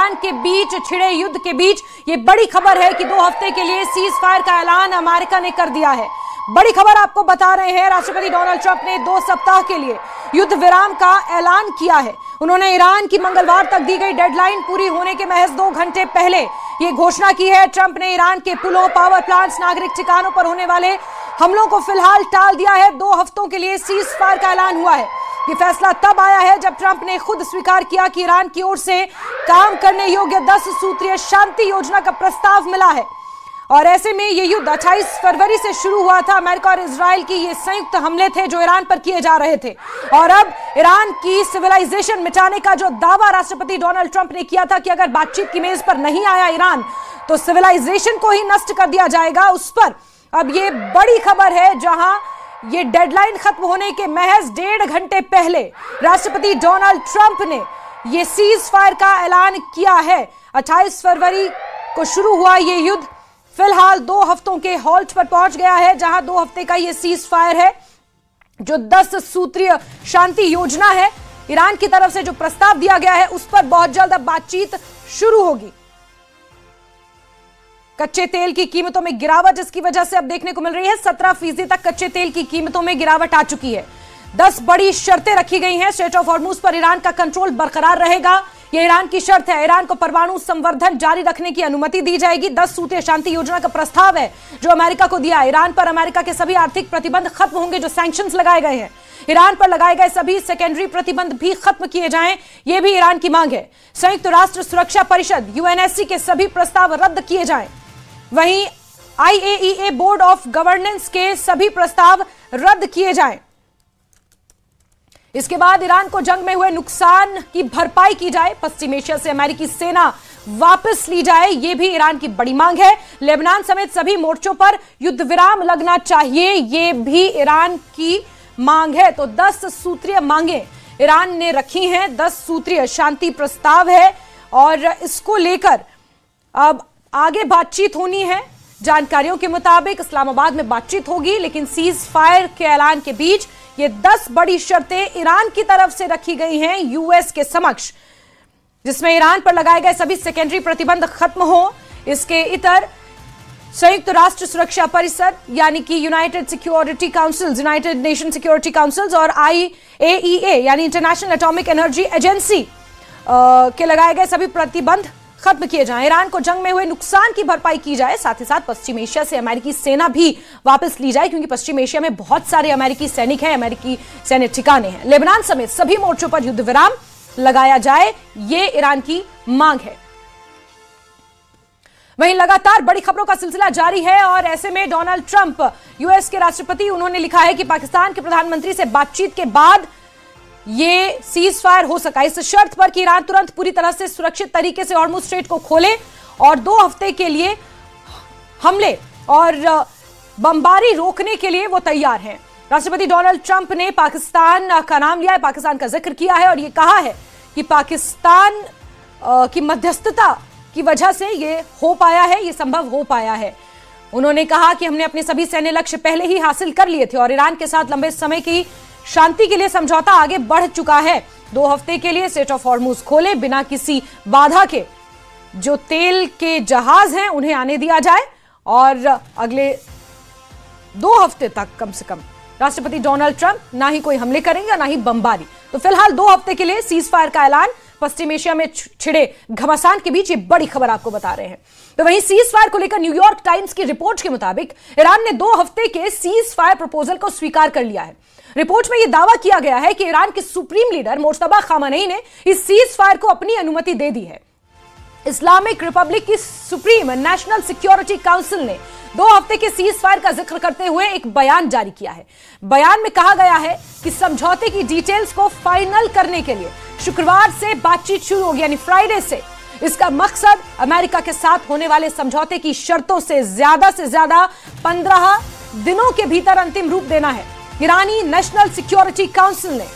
Iran के बीच छिड़े युद्ध के बीच ये बड़ी खबर है कि 2 हफ्ते के लिए सीज फायर का ऐलान अमेरिका ने कर दिया है। बड़ी खबर आपको बता रहे हैं, राष्ट्रपति डोनाल्ड ट्रंप ने 2 सप्ताह के लिए युद्ध विराम का ऐलान किया है। उन्होंने ईरान की मंगलवार तक दी गई डेडलाइन पूरी होने के महज 2 घंटे पहले ये घोषणा की है। ट्रंप ने ईरान के पुलों, पावर प्लांट्स, नागरिक ठिकानों पर होने वाले हमलों को फिलहाल टाल दिया है। 2 हफ्तों के लिए सीज फायर का ऐलान हुआ है। ये फैसला तब आया है जब ट्रंप ने खुद स्वीकार किया कि ईरान की ओर से काम करने योग्य 10 सूत्रीय शांति योजना का प्रस्ताव मिला है। और ऐसे में ये युद्ध 28 फरवरी से शुरू हुआ था। अमेरिका और इजराइल की ये संयुक्त हमले थे जो ईरान पर किए जा रहे थे। और अब ईरान की सिविलाइजेशन मिटाने का जो दावा राष्ट्रपति डोनाल्ड ट्रंप ने किया था कि अगर बातचीत की मेज पर नहीं आया ईरान तो सिविलाइजेशन को ही नष्ट कर दिया जाएगा, उस पर अब ये बड़ी खबर है, जहां ये डेडलाइन खत्म होने के महज 1.5 घंटे पहले राष्ट्रपति डोनाल्ड ट्रंप ने ये सीज फायर का ऐलान किया है। 28 फरवरी को शुरू हुआ ये युद्ध फिलहाल 2 हफ्तों के हॉल्ट पर पहुंच गया है, जहां 2 हफ्ते का ये सीज फायर है जो 10 सूत्रीय शांति योजना है। ईरान की तरफ से जो प्रस्ताव दिया गया है उस पर बहुत जल्द अब बातचीत शुरू होगी। कच्चे तेल की कीमतों में गिरावट जिसकी वजह से अब देखने को मिल रही है 17% तक कच्चे तेल की कीमतों में गिरावट आ चुकी है। 10 बड़ी शर्तें रखी गई हैं। स्ट्रेट ऑफ हॉर्मुज पर ईरान का कंट्रोल बरकरार रहेगा, यह ईरान की शर्त है। ईरान को परमाणु संवर्धन जारी रखने की अनुमति दी जाएगी। 10 सूत्रीय शांति योजना का प्रस्ताव है जो अमेरिका को दिया। ईरान पर अमेरिका के सभी आर्थिक प्रतिबंध खत्म होंगे जो सैंक्शंस लगाए गए हैं। ईरान पर लगाए गए सभी सेकेंडरी प्रतिबंध भी खत्म किए जाएं, यह भी ईरान की मांग है। संयुक्त राष्ट्र सुरक्षा परिषद यूएनएससी के सभी प्रस्ताव रद्द किए जाएं। वहीं IAEA बोर्ड ऑफ गवर्नेंस के सभी प्रस्ताव रद्द किए जाएं। इसके बाद ईरान को जंग में हुए नुकसान की भरपाई की जाए। पश्चिम एशिया से अमेरिकी सेना वापस ली जाए, यह भी ईरान की बड़ी मांग है। लेबनान समेत सभी मोर्चों पर युद्ध विराम लगना चाहिए, यह भी ईरान की मांग है। तो 10 सूत्रीय मांगे ईरान ने रखी हैं। 10 सूत्रीय शांति प्रस्ताव है और इसको लेकर अब आगे बातचीत होनी है। जानकारियों के मुताबिक इस्लामाबाद में बातचीत होगी, लेकिन सीज फायर के ऐलान के बीच ये 10 बड़ी शर्तें ईरान की तरफ से रखी गई हैं यूएस के समक्ष, जिसमें ईरान पर लगाए गए सभी सेकेंडरी प्रतिबंध खत्म हो। इसके इतर संयुक्त राष्ट्र सुरक्षा परिषद यानी कि United security councils, United nation security councils और IAEA यानी इंटरनेशनल एटॉमिक एनर्जी एजेंसी के लगाए गए सभी प्रतिबंध खत्म किए जाएं। ईरान को जंग में हुए नुकसान की भरपाई की जाए। साथ ही साथ पश्चिम एशिया से अमेरिकी सेना भी वापस ली जाए, क्योंकि पश्चिम एशिया में बहुत सारे अमेरिकी सैनिक हैं, अमेरिकी सैन्य ठिकाने हैं। लेबनान समेत सभी मोर्चों पर युद्ध विराम लगाया जाए, ये ईरान की मांग है। वहीं लगातार बड़ी खबरों का सिलसिला जारी है और ऐसे में डोनाल्ड ट्रंप यूएस के राष्ट्रपति, उन्होंने लिखा है कि पाकिस्तान के प्रधानमंत्री से बातचीत के बाद ये सीज फायर हो सका, इस शर्त पर कि ईरान तुरंत पूरी तरह से सुरक्षित तरीके से हॉर्मुज स्ट्रेट को खोले और 2 हफ्ते के लिए हमले और बमबारी रोकने के लिए वो तैयार हैं। राष्ट्रपति डोनाल्ड ट्रंप ने पाकिस्तान का नाम लिया है, पाकिस्तान का जिक्र किया है और ये कहा है कि पाकिस्तान की मध्यस्थता की वजह से ये हो पाया है, ये संभव हो पाया है। उन्होंने कहा कि हमने अपने सभी सैन्य लक्ष्य पहले ही हासिल कर लिए थे और ईरान के साथ लंबे समय की शांति के लिए समझौता आगे बढ़ चुका है। 2 हफ्ते के लिए स्ट्रेट ऑफ हॉर्मुज खोले, बिना किसी बाधा के जो तेल के जहाज हैं उन्हें आने दिया जाए और अगले 2 हफ्ते तक कम से कम राष्ट्रपति डोनाल्ड ट्रंप ना ही कोई हमले करेंगे ना ही बमबारी। तो फिलहाल 2 हफ्ते के लिए सीज फायर का ऐलान। पश्चिम एशिया में छिड़े घमासान के बीच ये बड़ी खबर आपको बता रहे हैं। तो वहीं सीज फायर को लेकर न्यूयॉर्क टाइम्स की रिपोर्ट के मुताबिक ईरान ने 2 हफ्ते के सीज फायर प्रपोजल को स्वीकार कर लिया है। रिपोर्ट में यह दावा किया गया है कि ईरान के सुप्रीम लीडर मुज्तबा खामेनी ने इस सीज फायर को अपनी अनुमति दे दी है। इस्लामिक रिपब्लिक की सुप्रीम नेशनल सिक्योरिटी काउंसिल ने 2 हफ्ते के सीज फायर का जिक्र करते हुए एक बयान जारी किया है। बयान में कहा गया है कि समझौते की डिटेल्स को फाइनल करने के लिए शुक्रवार से बातचीत शुरू होगी, यानी फ्राइडे से। इसका मकसद अमेरिका के साथ होने वाले समझौते की शर्तों से ज्यादा 15 दिनों के भीतर अंतिम रूप देना है। ईरानी नेशनल सिक्योरिटी काउंसिल ने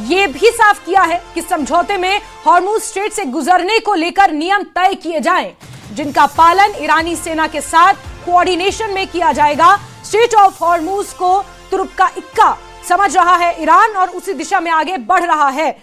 यह भी साफ किया है कि समझौते में हॉर्मुज स्ट्रेट से गुजरने को लेकर नियम तय किए जाएं, जिनका पालन ईरानी सेना के साथ कोऑर्डिनेशन में किया जाएगा। स्ट्रेट ऑफ हॉर्मुज को तुर्क का इक्का समझ रहा है ईरान और उसी दिशा में आगे बढ़ रहा है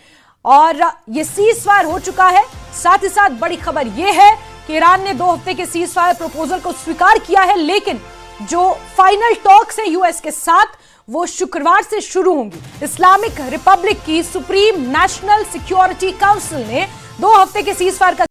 और यह सीज फायर हो चुका है। साथ ही साथ बड़ी खबर यह है कि ईरान ने 2 हफ्ते के सीज फायर प्रपोजल को स्वीकार किया है, लेकिन जो फाइनल टॉक्स है यूएस के साथ वो शुक्रवार से शुरू होंगी। इस्लामिक रिपब्लिक की सुप्रीम नेशनल सिक्योरिटी काउंसिल ने 2 हफ्ते के सीज फायर का